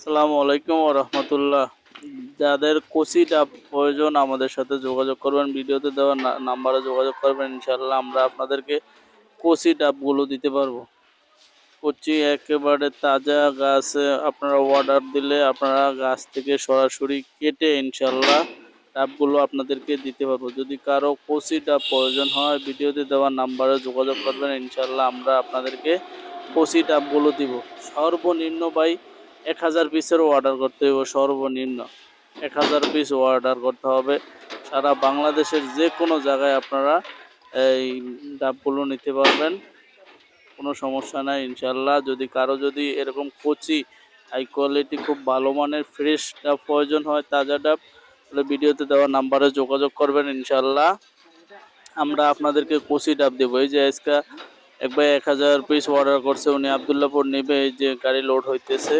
আসসালামু আলাইকুম ওয়া রাহমাতুল্লাহ। যাদের কচি ডাব প্রয়োজন আমাদের সাথে যোগাযোগ করবেন। ভিডিওতে দেওয়া নাম্বারে যোগাযোগ করবেন। ইনশাআল্লাহ আমরা আপনাদেরকে কচি ডাবগুলো দিতে পারবো। কচি একেবারে তাজা গাছে আপনারা অর্ডার দিলে আপনারা গাছ থেকে সরাসরি কেটে ইনশাআল্লাহ ডাবগুলো আপনাদেরকে দিতে পারবো। যদি কারো কচি ডাব প্রয়োজন হয় ভিডিওতে দেওয়া নাম্বারে যোগাযোগ করবেন। ইনশাআল্লাহ আমরা আপনাদেরকে কচি ডাবগুলো দিব। সর্বনিম্ন ভাই 1000 পিসেরও অর্ডার করতে হবে। সর্বনিম্ন 1000 পিস অর্ডার করতে হবে। সারা বাংলাদেশের যে কোনো জায়গায় আপনারা এই ডাবগুলো নিতে পারবেন, কোনো সমস্যা নাই ইনশাল্লাহ। যদি কারো এরকম কচি হাই কোয়ালিটি খুব ভালো মানের ফ্রেশ ডাব প্রয়োজন হয়, তাজা ডাব, তাহলে ভিডিওতে দেওয়া নাম্বারে যোগাযোগ করবেন। ইনশাল্লাহ আমরা আপনাদেরকে কচি ডাব দেবো। এই যে আজকে এক ভাই 1000 পিস অর্ডার করছে, উনি আবদুল্লাপুর নেবে, এই যে গাড়ি লোড হইতেছে।